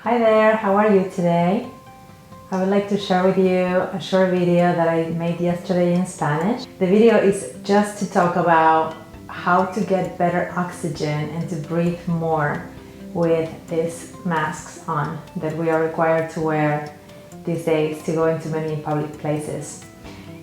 Hi there, how are you today? I would like to share with you a short video that I made yesterday in Spanish. The video is just to talk about how to get better oxygen and to breathe more with these masks on that we are required to wear these days to go into many public places.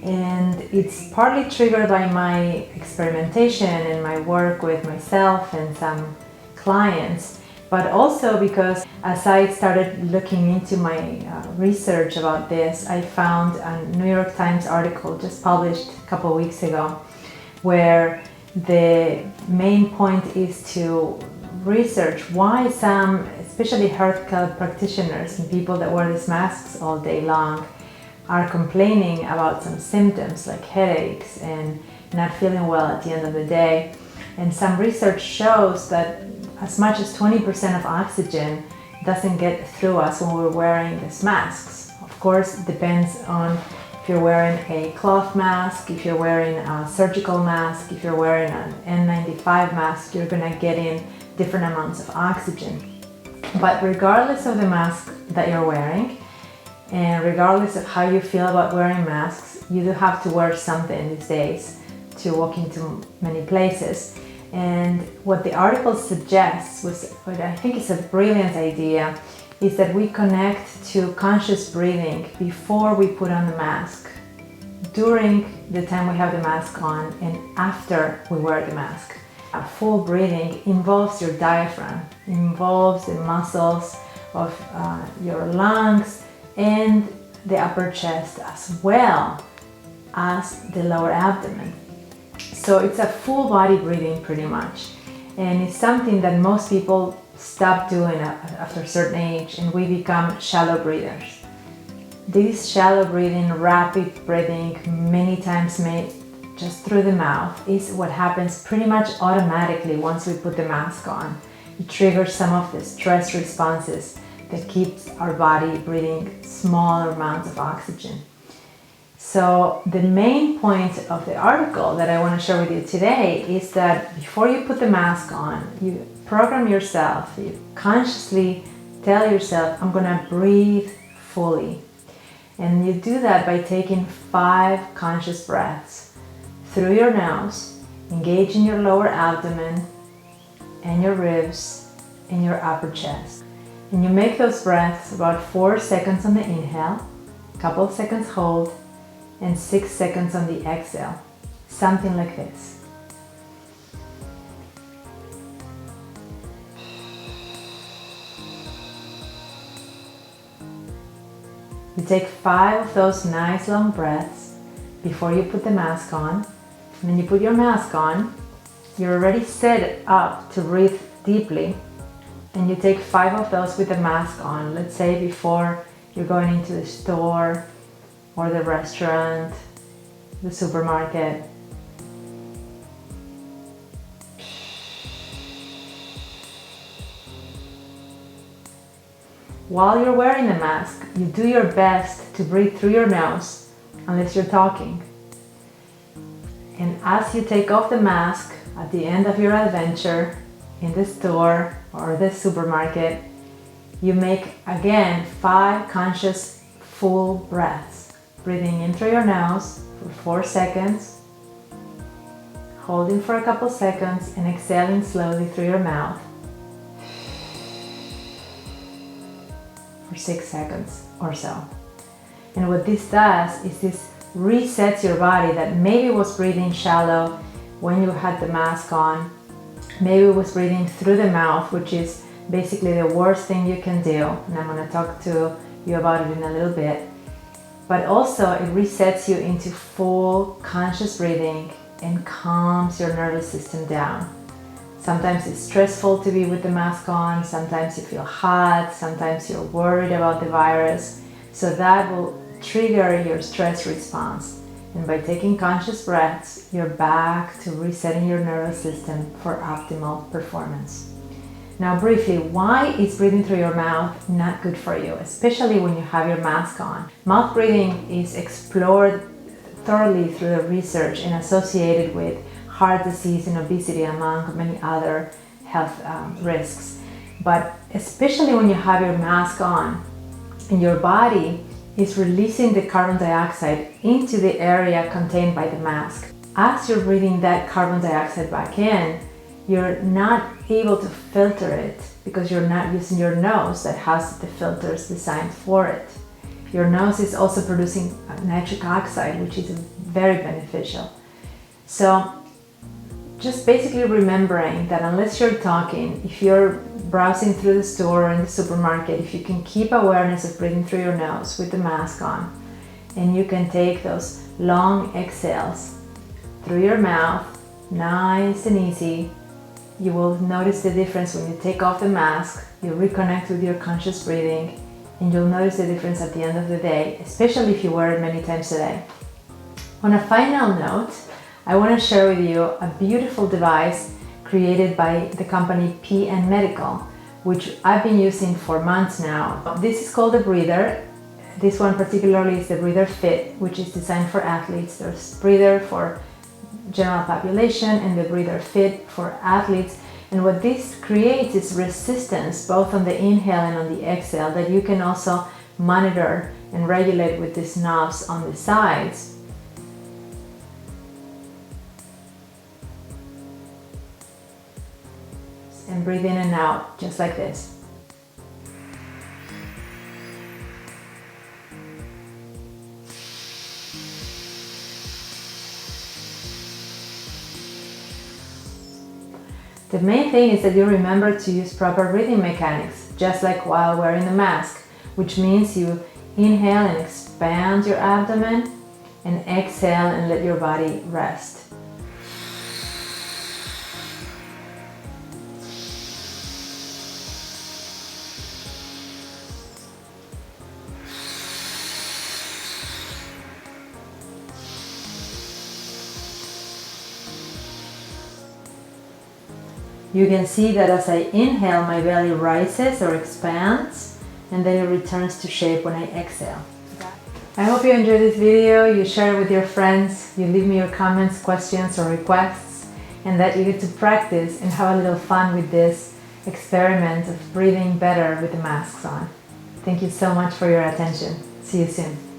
And it's partly triggered by my experimentation and my work with myself and some clients, but also because as I started looking into my research about this, I found a New York Times article just published a couple of weeks ago where the main point is to research why some, especially healthcare practitioners and people that wear these masks all day long, are complaining about some symptoms like headaches and not feeling well at the end of the day. And some research shows that as much as 20% of oxygen doesn't get through us when we're wearing these masks. Of course, it depends on if you're wearing a cloth mask, if you're wearing a surgical mask, if you're wearing an N95 mask, you're gonna get in different amounts of oxygen. But regardless of the mask that you're wearing, and regardless of how you feel about wearing masks, you do have to wear something these days to walk into many places. And what the article suggests, what I think is a brilliant idea, is that we connect to conscious breathing before we put on the mask, during the time we have the mask on, and after we wear the mask. A full breathing involves your diaphragm, involves the muscles of your lungs and the upper chest, as well as the lower abdomen. So it's a full body breathing pretty much, and it's something that most people stop doing after a certain age, and we become shallow breathers. This shallow breathing, rapid breathing, many times made just through the mouth, is what happens pretty much automatically once we put the mask on. It triggers some of the stress responses that keeps our body breathing smaller amounts of oxygen. So the main point of the article that I want to share with you today is that before you put the mask on, you program yourself, you consciously tell yourself, I'm going to breathe fully. And you do that by taking 5 conscious breaths through your nose, engaging your lower abdomen and your ribs and your upper chest. And you make those breaths about 4 seconds on the inhale, a couple of seconds hold, and 6 seconds on the exhale. Something like this. You take 5 of those nice long breaths before you put the mask on. And then you put your mask on. You're already set up to breathe deeply. And you take 5 of those with the mask on. Let's say before you're going into the store or the restaurant, the supermarket. While you're wearing the mask, you do your best to breathe through your nose, unless you're talking. And as you take off the mask at the end of your adventure in the store or the supermarket, you make again 5 conscious full breaths. Breathing in through your nose for 4 seconds, holding for a couple seconds, and exhaling slowly through your mouth for 6 seconds or so. And what this does is this resets your body that maybe was breathing shallow when you had the mask on, maybe it was breathing through the mouth, which is basically the worst thing you can do, and I'm going to talk to you about it in a little bit. But also it resets you into full conscious breathing and calms your nervous system down. Sometimes it's stressful to be with the mask on, sometimes you feel hot, sometimes you're worried about the virus. So that will trigger your stress response. And by taking conscious breaths, you're back to resetting your nervous system for optimal performance. Now briefly, why is breathing through your mouth not good for you, especially when you have your mask on? Mouth breathing is explored thoroughly through the research and associated with heart disease and obesity, among many other health risks. but especially when you have your mask on and your body is releasing the carbon dioxide into the area contained by the mask. As you're breathing that carbon dioxide back in, you're not able to filter it because you're not using your nose that has the filters designed for it. Your nose is also producing nitric oxide, which is very beneficial. So just basically remembering that unless you're talking, if you're browsing through the store or in the supermarket, if you can keep awareness of breathing through your nose with the mask on, and you can take those long exhales through your mouth, nice and easy, you will notice the difference when you take off the mask, you reconnect with your conscious breathing, and you'll notice the difference at the end of the day, especially if you wear it many times a day. On a final note, I want to share with you a beautiful device created by the company PN Medical, which I've been using for months now. This is called the Breather. This one particularly is the Breather Fit, which is designed for athletes. There's Breather for general population and the Breather Fit for athletes. And what this creates is resistance both on the inhale and on the exhale that you can also monitor and regulate with these knobs on the sides. And breathe in and out, just like this. The main thing is that you remember to use proper breathing mechanics, just like while wearing the mask, which means you inhale and expand your abdomen, and exhale and let your body rest. You can see that as I inhale, my belly rises or expands, and then it returns to shape when I exhale. I hope you enjoyed this video, you share it with your friends, you leave me your comments, questions, or requests, and that you get to practice and have a little fun with this experiment of breathing better with the masks on. Thank you so much for your attention. See you soon.